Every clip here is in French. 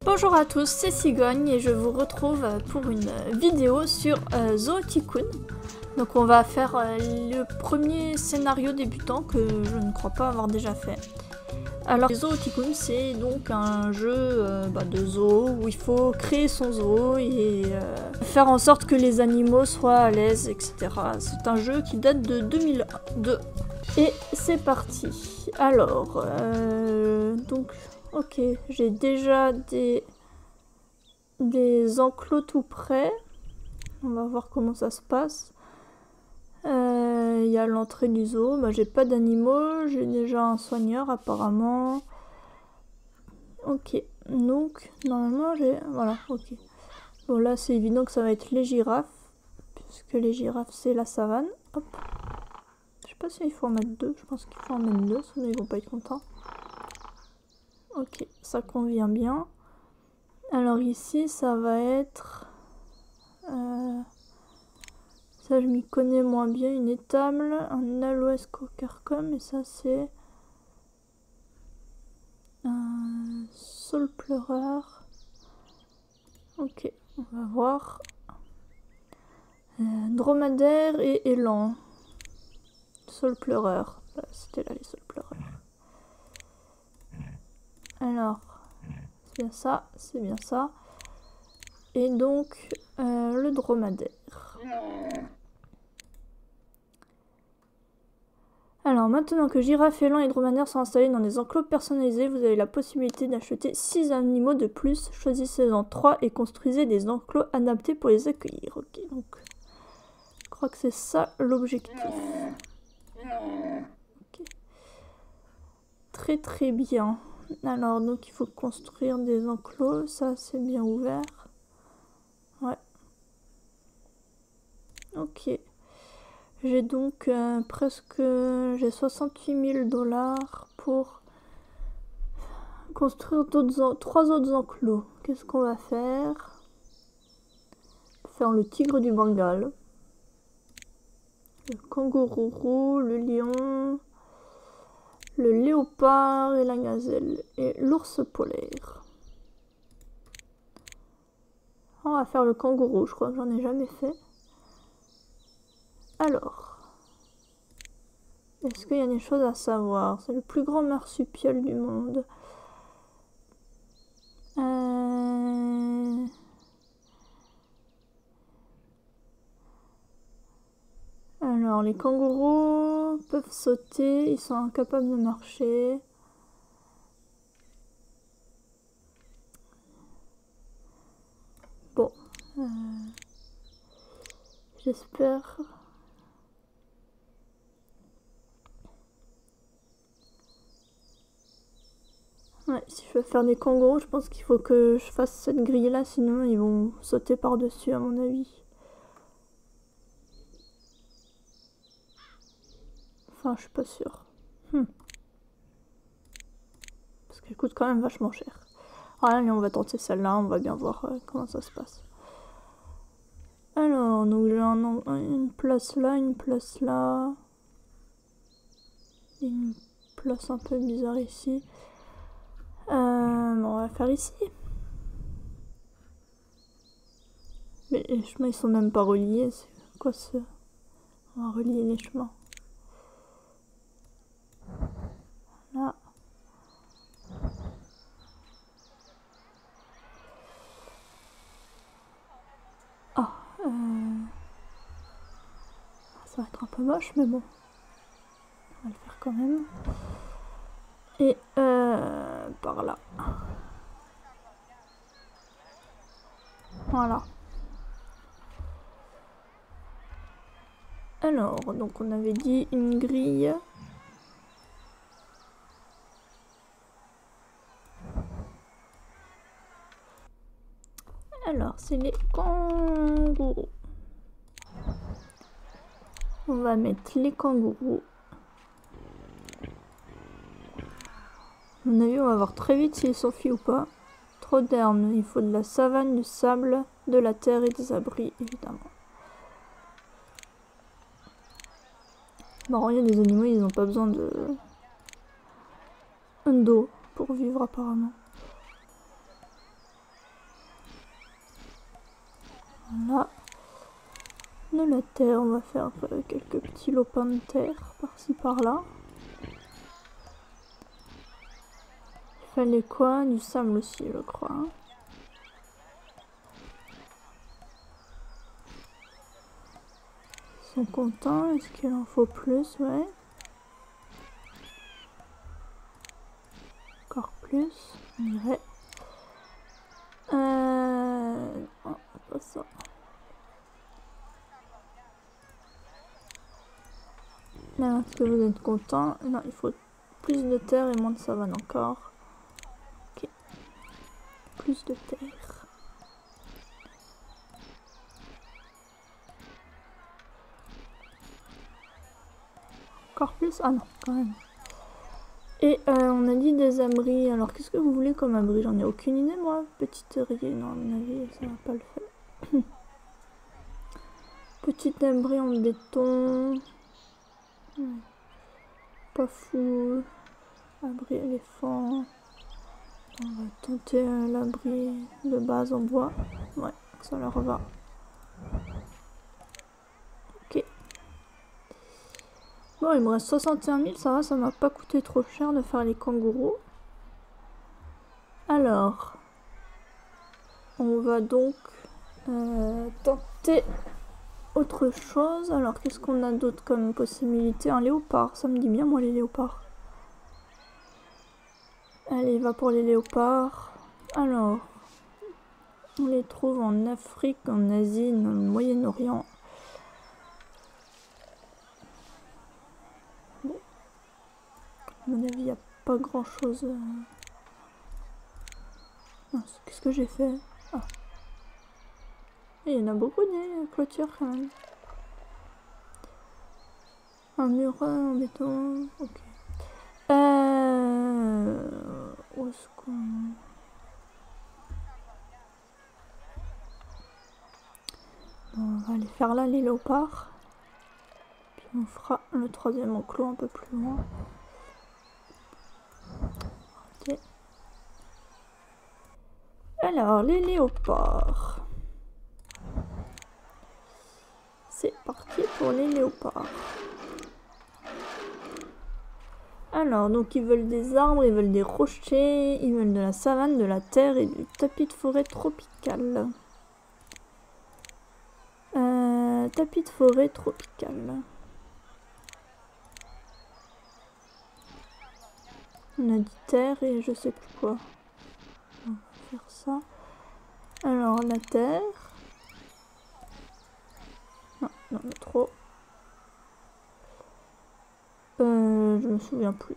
Bonjour à tous, c'est Cigogne et je vous retrouve pour une vidéo sur Zoo-Tycoon. Donc on va faire le premier scénario débutant que je ne crois pas avoir déjà fait. Alors Zoo-Tycoon, c'est donc un jeu de zoo où il faut créer son zoo et faire en sorte que les animaux soient à l'aise, etc. C'est un jeu qui date de 2002. Et c'est parti. Alors, donc... Ok, j'ai déjà des enclos tout prêts. On va voir comment ça se passe. Il y a l'entrée du zoo. Bah, j'ai pas d'animaux. J'ai déjà un soigneur apparemment. Ok, donc normalement j'ai... Voilà, ok. Bon là c'est évident que ça va être les girafes. Puisque les girafes c'est la savane. Hop. Je sais pas s'il faut en mettre deux. Je pense qu'il faut en mettre deux, sinon ils vont pas être contents. Ok, ça convient bien. Alors ici, ça va être... ça, je m'y connais moins bien. Une étable, un aloès cocarcum, et ça, c'est... un saule pleureur. Ok, on va voir. Dromadaire et élan. Saule pleureur. C'était là, les saules pleureurs. Alors, c'est bien ça, c'est bien ça. Et donc, le dromadaire. Alors, maintenant que girafes, élans et dromadaires sont installés dans des enclos personnalisés, vous avez la possibilité d'acheter 6 animaux de plus. Choisissez-en 3 et construisez des enclos adaptés pour les accueillir. Ok, donc, je crois que c'est ça l'objectif. Okay. Très très bien. Alors, donc, il faut construire des enclos. Ça, c'est bien ouvert. Ouais. Ok. J'ai donc presque... J'ai 68 000 $ pour construire 3 autres enclos. Qu'est-ce qu'on va faire? Faire le tigre du Bengale, le kangourou roux, le lion, le léopard et la gazelle, et l'ours polaire. On va faire le kangourou, je crois que j'en ai jamais fait. Alors, est-ce qu'il y a des choses à savoir? C'est le plus grand marsupial du monde. Alors, les kangourous peuvent sauter, ils sont incapables de marcher. Bon, j'espère... Ouais, si je veux faire des kangourous, je pense qu'il faut que je fasse cette grille là, sinon ils vont sauter par-dessus à mon avis. Enfin, je suis pas sûre. Parce qu'elle coûte quand même vachement cher. Alors, allez, on va tenter celle-là, on va bien voir comment ça se passe. Alors, donc j'ai une place là, une place là. Une place un peu bizarre ici. Bon, on va faire ici. Mais les chemins ils sont même pas reliés, c'est quoi ce... On va relier les chemins. Là. Ah, ça va être un peu moche, mais bon. On va le faire quand même. Et par là. Voilà. Alors, donc on avait dit une grille. Alors, c'est les kangourous. On va mettre les kangourous. À mon avis, on va voir très vite s'ils s'enfuient ou pas. Trop d'herbe, il faut de la savane, du sable, de la terre et des abris, évidemment. Bon, il y a des animaux, ils n'ont pas besoin d'eau pour vivre apparemment. Voilà. De la terre, on va faire quelques petits lopins de terre par-ci par-là. Il fallait quoi? Du sable aussi, je crois. Hein. Ils sont contents. Est-ce qu'il en faut plus? Ouais. Encore plus, on dirait. Non, pas ça. Non, est-ce que vous êtes content? Non, il faut plus de terre et moins de savane encore. Ok. Plus de terre. Encore plus? Ah non, quand même. Et on a dit des abris. Alors, qu'est-ce que vous voulez comme abri? J'en ai aucune idée, moi. Petit terrier, non, à mon avis, ça va pas le faire. Petit abri en béton. Pas fou. Abri éléphant. On va tenter l'abri de base en bois. Ouais, ça leur va. Ok. Bon, il me reste 61 000, ça va, ça m'a pas coûté trop cher de faire les kangourous. Alors, on va donc tenter autre chose. Alors, qu'est-ce qu'on a d'autre comme possibilité? Un léopard, ça me dit bien, moi, les léopards. Allez, va pour les léopards. Alors, on les trouve en Afrique, en Asie, dans le Moyen-Orient. Bon. À mon avis, il n'y a pas grand-chose. Qu'est-ce que j'ai fait? Ah. Il y en a beaucoup des clôtures quand même. Un mur en béton. Ok. Où est-ce qu'on... Bon, on va aller faire là les léopards. Puis on fera le troisième enclos un peu plus loin. Ok. Alors, les léopards. C'est parti pour les léopards. Alors, donc ils veulent des arbres, ils veulent des rochers, ils veulent de la savane, de la terre et du tapis de forêt tropical. Tapis de forêt tropical. On a dit terre et je sais plus quoi. On va faire ça. Alors, la terre. Non, non, trop. Je me souviens plus.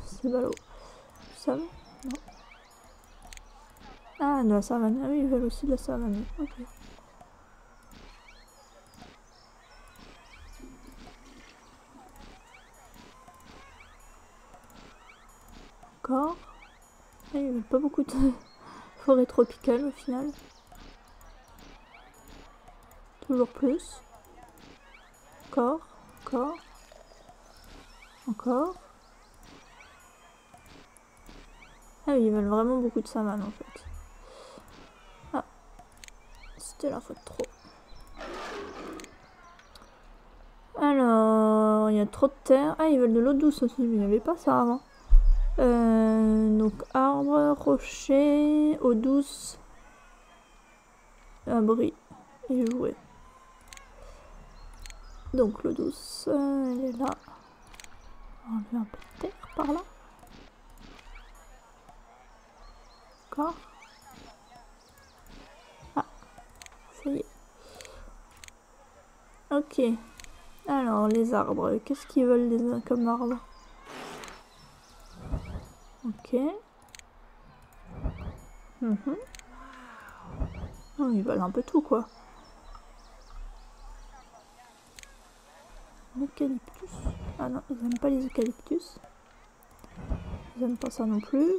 C'est ballot. Ça va? Non. Ah, de la savane. Ah oui, ils veulent aussi de la savane. Ok. Encore. Ah, ils veulent pas beaucoup de forêt tropicale au final. Toujours plus. Encore. Encore. Encore. Ah oui, ils veulent vraiment beaucoup de savane en fait. Ah. C'était la faute trop. Alors, il y a trop de terre. Ah, ils veulent de l'eau douce aussi, mais il n'y avait pas ça avant. Donc, arbre, rocher, eau douce, abri et jouet. Donc, l'eau douce, elle est là. On va enlever un peu de terre par là. Encore. Ah, ça y est. Ok. Alors, les arbres. Qu'est-ce qu'ils veulent comme arbres? Ok. Oh, ils veulent un peu tout, quoi. Eucalyptus. Ah non, ils n'aiment pas les eucalyptus. Ils n'aiment pas ça non plus.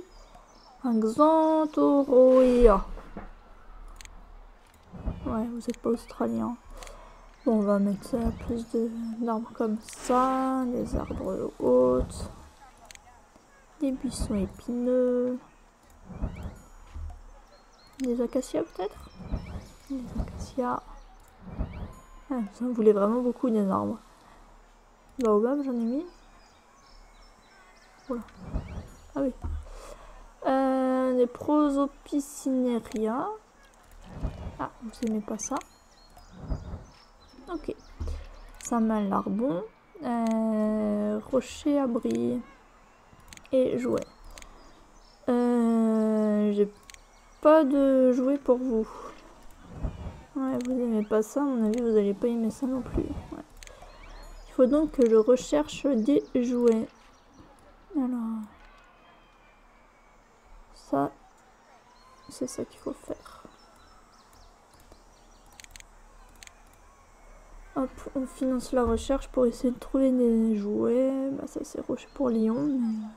Un xanthoroea. Ouais, vous n'êtes pas australien. Bon, on va mettre plus d'arbres comme ça, des arbres hautes, des buissons épineux, des acacias peut-être? Les acacias. Ah, ça voulait vraiment beaucoup des arbres. Baobab, j'en ai mis. Voilà. Ah oui. Les Prosopicineria. Ah, vous aimez pas ça? Ok. Ça m'a l'air bon. Rocher abri. Et jouet. J'ai pas de jouet pour vous. Ouais, vous aimez pas ça, à mon avis, vous allez pas aimer ça non plus. Ouais. Il faut donc que je recherche des jouets. Alors, ça, c'est ça qu'il faut faire. Hop, on finance la recherche pour essayer de trouver des jouets. Bah, ça, c'est rocher pour Lyon, mais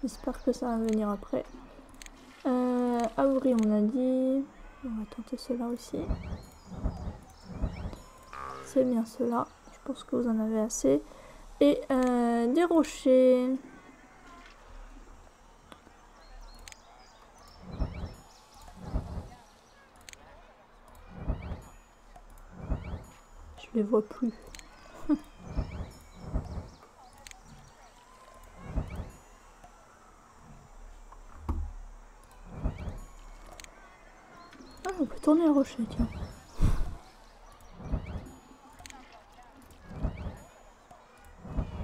j'espère que ça va venir après. Abri, on a dit. On va tenter cela aussi. C'est bien cela. Je pense que vous en avez assez. Et des rochers. Je les vois plus. Ah, on peut tourner le rocher, tiens.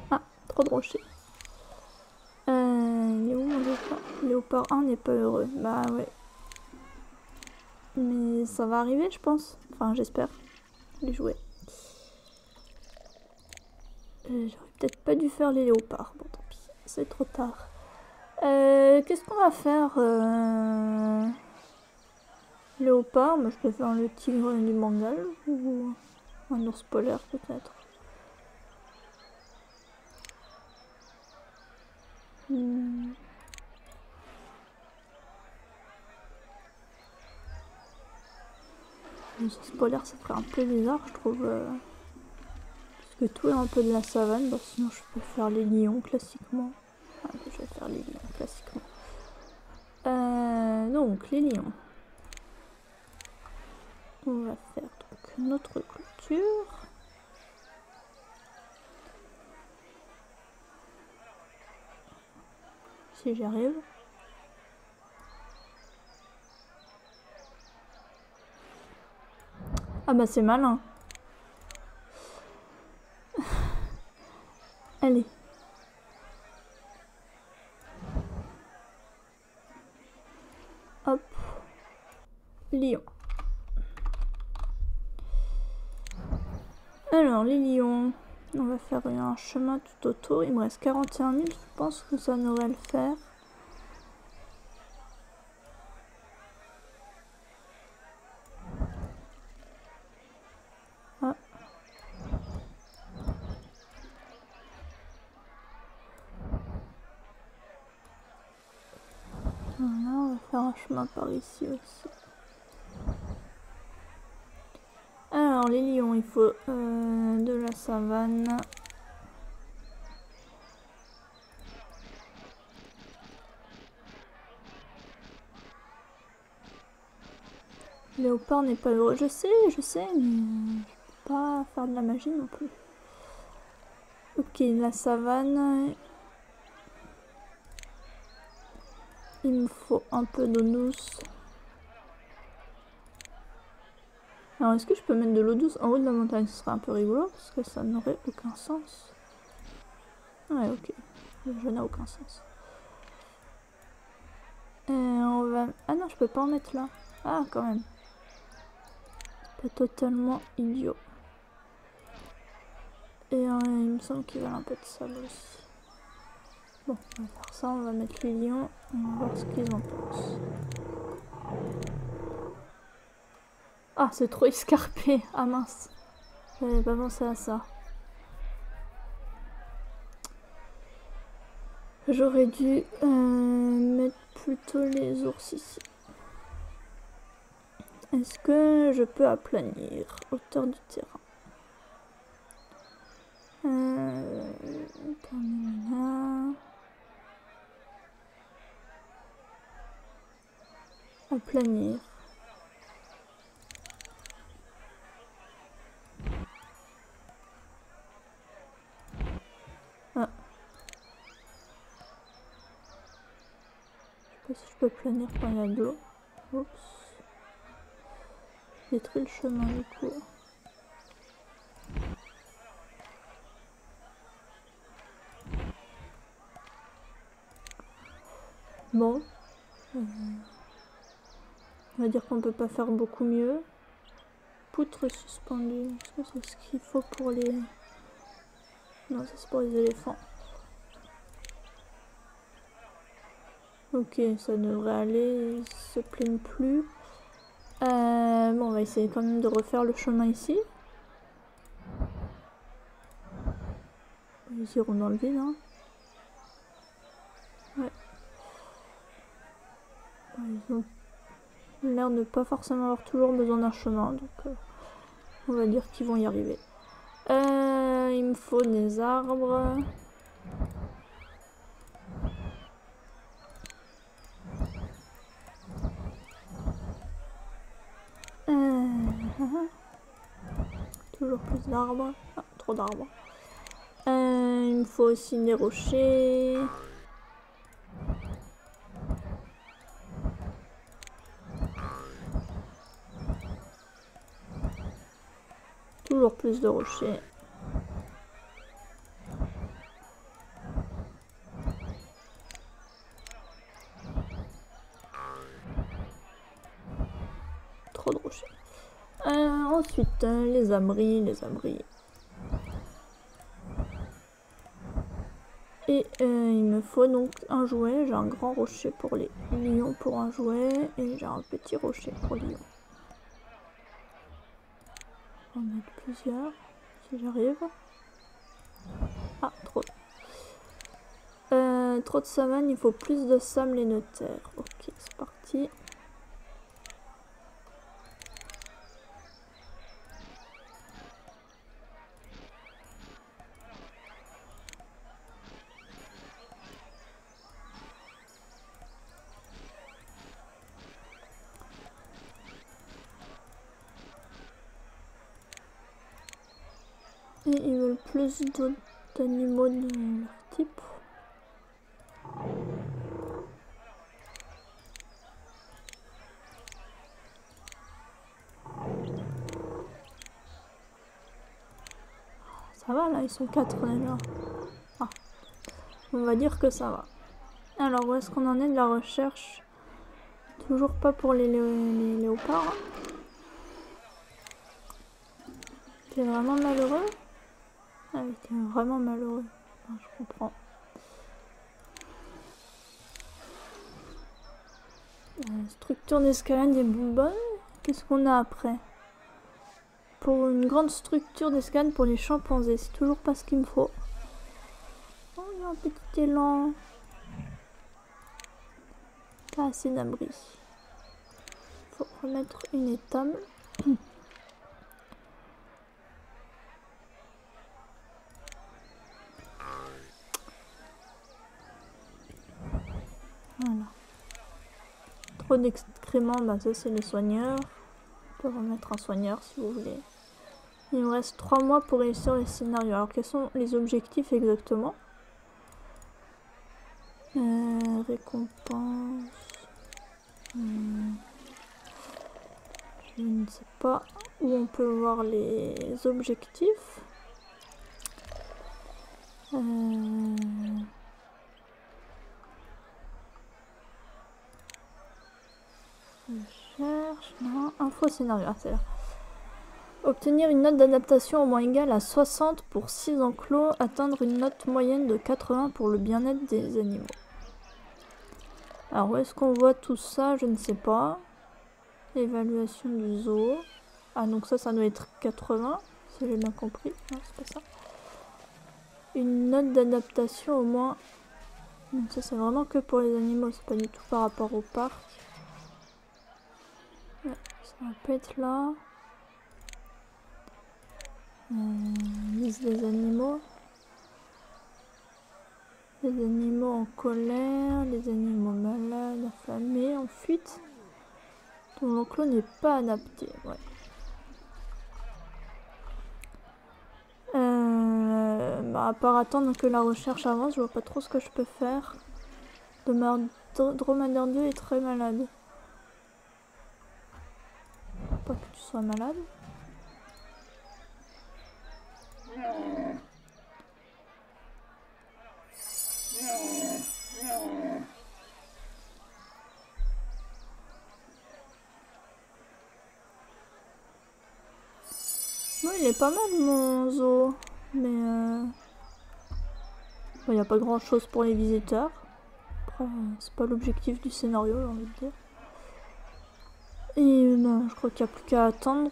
Ah, trop de rochers. Il est où mon léopard? Léopard 1 n'est pas heureux. Bah ouais. Mais ça va arriver, je pense. Enfin, j'espère. Les jouets. J'aurais peut-être pas dû faire les léopards. Bon, tant pis. C'est trop tard. Qu'est-ce qu'on va faire Léopard, moi je peux faire le tigre du Bengale ou un ours polaire peut-être. Les ours polaires ça ferait un peu bizarre je trouve. Parce que tout est un peu de la savane, bah, sinon je peux faire les lions classiquement. Ah, je vais faire les lions classiquement. Donc les lions. On va faire donc notre clôture. Si j'y arrive. Ah bah c'est malin. Allez. Hop. Lion. Alors les lions. On va faire un chemin tout autour. Il me reste 41 000. Je pense que ça devrait le faire. Ah. Voilà, on va faire un chemin par ici aussi. Alors les lions, il faut de la savane. Léopard n'est pas heureux. Je sais, mais je peux pas faire de la magie non plus. Ok, la savane. Il me faut un peu d'eau douce. Alors, est-ce que je peux mettre de l'eau douce en haut de la montagne? Ce serait un peu rigolo, parce que ça n'aurait aucun sens. Ouais, ok. Le jeu n'a aucun sens. On va... Ah non, je peux pas en mettre là. Ah, quand même. C'est pas totalement idiot. Et il me semble qu'il y a un peu de sable aussi. Bon, on va faire ça, on va mettre les lions. On va voir ce qu'ils en pensent. Ah, c'est trop escarpé. Ah mince. J'avais pas pensé à ça. J'aurais dû mettre plutôt les ours ici. Est-ce que je peux aplanir hauteur du terrain? Aplanir. revenir quand il y a de l'eau. Oups. Détruit le chemin du coup. Bon. On va dire qu'on peut pas faire beaucoup mieux. Poutre suspendue. Est-ce que c'est ce qu'il faut pour les... Non, ça c'est pour les éléphants. Ok, ça devrait aller. Ils se plaignent plus. Bon, on va essayer quand même de refaire le chemin ici. Ils iront dans le vide, hein. Ouais. Ils ont l'air de pas forcément avoir toujours besoin d'un chemin, donc on va dire qu'ils vont y arriver. Il me faut des arbres. Toujours plus d'arbres. Ah, trop d'arbres. Il me faut aussi des rochers. Toujours plus de rochers. Trop de rochers. Ensuite, les abris. Et il me faut donc un jouet. J'ai un grand rocher pour les lions pour un jouet. Et j'ai un petit rocher pour les lions. On va en mettre plusieurs, si j'arrive. Ah, trop. Trop de savane, il faut plus de sable et de terre. Ok, c'est parti. Et ils veulent plus d'animaux de leur type. Ça va là, ils sont 4 déjà. Ah. On va dire que ça va. Alors où est-ce qu'on en est de la recherche? Toujours pas pour les léopards. T'es vraiment malheureux? Ah oui, t'es vraiment malheureux. Ah, je comprends. Structure d'escalade des bonbonnes. Qu'est-ce qu'on a après? Pour une grande structure d'escalade pour les chimpanzés. C'est toujours pas ce qu'il me faut. Oh, il y a un petit élan. Pas assez d'abri. Faut remettre une étable. Voilà. Trop d'excréments, bah ça c'est les soigneurs. On peut remettre un soigneur si vous voulez. Il me reste 3 mois pour réussir les scénarios. Alors quels sont les objectifs exactement? Récompense. Je ne sais pas où on peut voir les objectifs. Je cherche. Non, info scénario. Ah, c'est là. Obtenir une note d'adaptation au moins égale à 60 pour 6 enclos. Atteindre une note moyenne de 80 pour le bien-être des animaux. Alors où est-ce qu'on voit tout ça? Je ne sais pas. Évaluation du zoo. Ah donc ça doit être 80. Si j'ai bien compris. Non, c'est pas ça. Une note d'adaptation au moins. Donc ça c'est vraiment que pour les animaux. C'est pas du tout par rapport au parc. Ouais, ça va pas être là. Liste des animaux. Les animaux en colère, les animaux malades, affamés, en fuite. Dont l'enclos n'est pas adapté. Ouais. Bah, à part attendre que la recherche avance, je vois pas trop ce que je peux faire. dromadaire 2 est très malade. Pas que tu sois malade. Oui, il est pas mal mon zoo, mais il n'y a pas grand chose pour les visiteurs. Après, c'est pas l'objectif du scénario, j'ai envie de dire. Et je crois qu'il n'y a plus qu'à attendre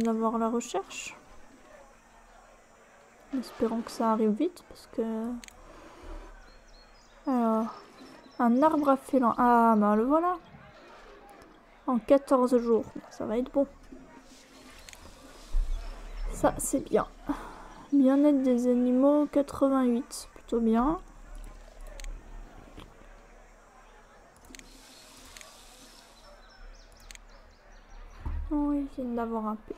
d'avoir la recherche. Espérons que ça arrive vite, parce que... Alors, un arbre à félin. Ah, bah le voilà. En 14 jours, ça va être bon. Ça, c'est bien. Bien-être des animaux, 88. Plutôt bien. Oh, ils viennent d'avoir un petit.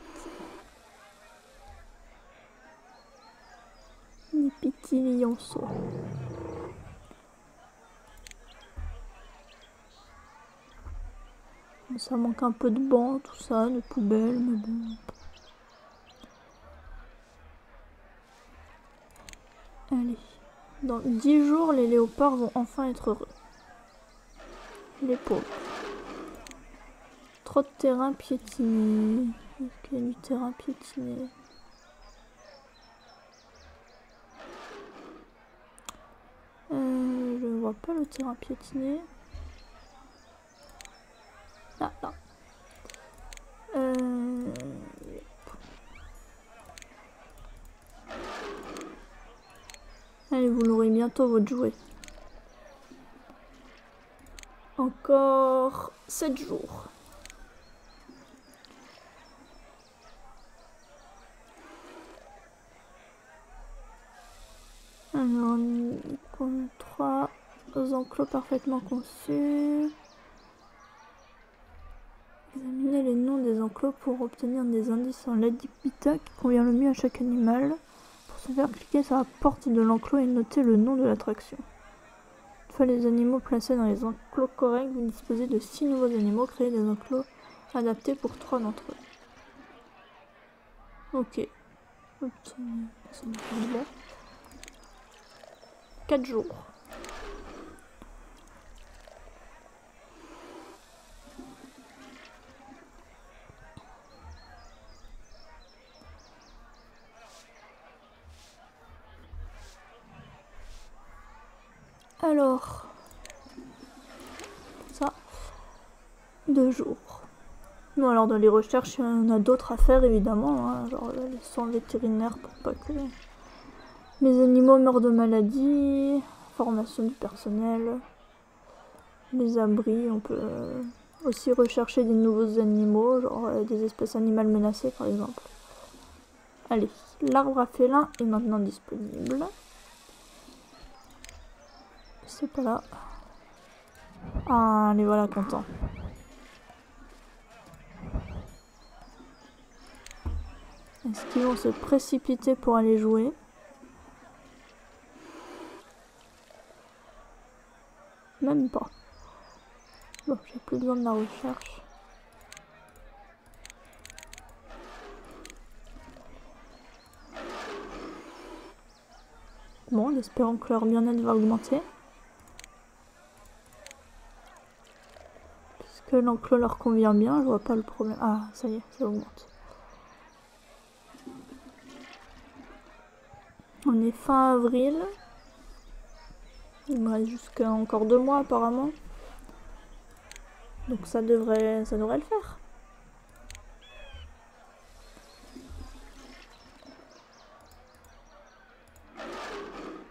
Des petits lionceaux. Ça manque un peu de bancs, tout ça, de poubelles, mais bon. Allez. Dans 10 jours, les léopards vont enfin être heureux. Les pauvres. Trop de terrain piétiné. Est-ce qu'il y a du terrain piétiné? Je ne vois pas le terrain piétiné. Ah, là. Allez, vous l'aurez bientôt, votre jouet. Encore 7 jours. Alors, 3 enclos parfaitement conçus. Examinez les noms des enclos pour obtenir des indices en l'aide d'habitat qui convient le mieux à chaque animal. Pour ce faire, cliquez sur la porte de l'enclos et notez le nom de l'attraction. Une fois les animaux placés dans les enclos corrects, vous disposez de 6 nouveaux animaux. Créez des enclos adaptés pour 3 d'entre eux. Ok. C'est bon. 4 jours. Alors, ça, 2 jours. Bon, alors dans les recherches, il y en a d'autres à faire évidemment, hein, genre les soins vétérinaires pour pas que les animaux meurent de maladie, formation du personnel, les abris, on peut aussi rechercher des nouveaux animaux, genre des espèces animales menacées par exemple. Allez, l'arbre à félin est maintenant disponible. C'est pas là. Ah, les voilà contents. Est-ce qu'ils vont se précipiter pour aller jouer? Même pas. Bon, j'ai plus besoin de la recherche. Bon, en espérant que leur bien-être va augmenter. Puisque l'enclos leur convient bien, je vois pas le problème. Ah, ça y est, ça augmente. On est fin avril. Il me reste jusqu'à encore 2 mois apparemment. Donc ça devrait le faire.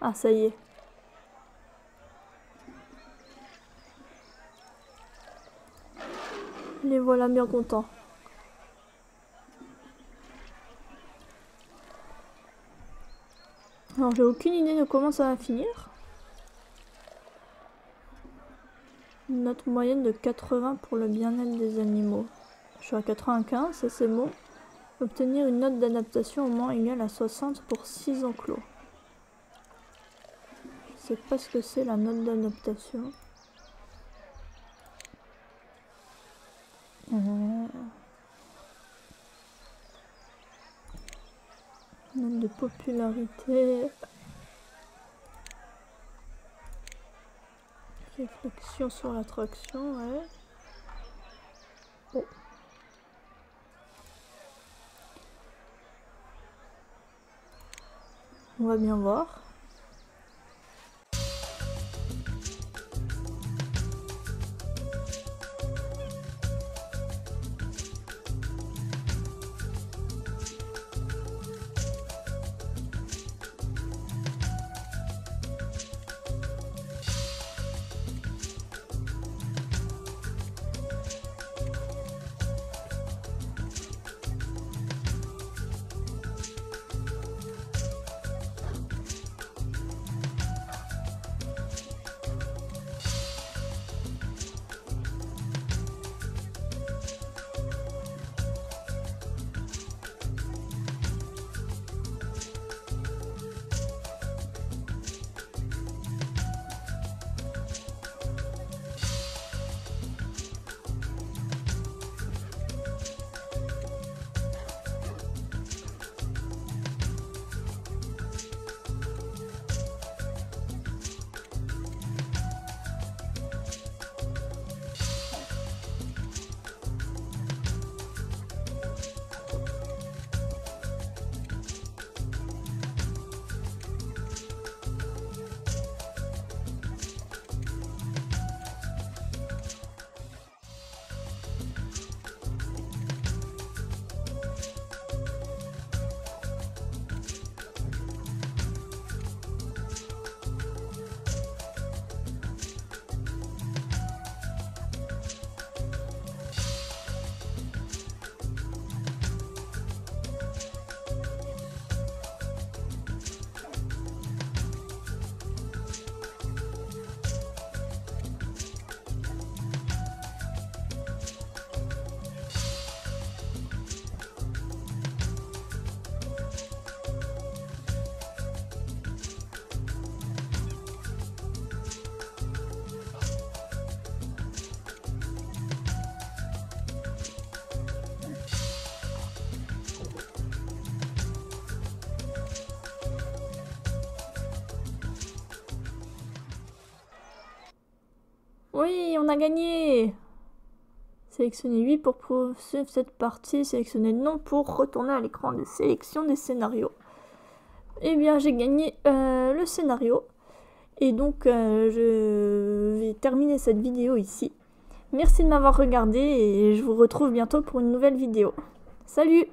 Ah, ça y est. Les voilà bien contents. Alors j'ai aucune idée de comment ça va finir. Une note moyenne de 80 pour le bien-être des animaux. Je suis à 95, ça c'est bon. Obtenir une note d'adaptation au moins égale à 60 pour 6 enclos. Je sais pas ce que c'est la note d'adaptation. Note de popularité. Réflexion sur l'attraction, ouais. Oh. On va bien voir. Oui, on a gagné! Sélectionnez 8 pour poursuivre cette partie. Sélectionnez non pour retourner à l'écran de sélection des scénarios. Eh bien, j'ai gagné le scénario. Et donc, je vais terminer cette vidéo ici. Merci de m'avoir regardé et je vous retrouve bientôt pour une nouvelle vidéo. Salut!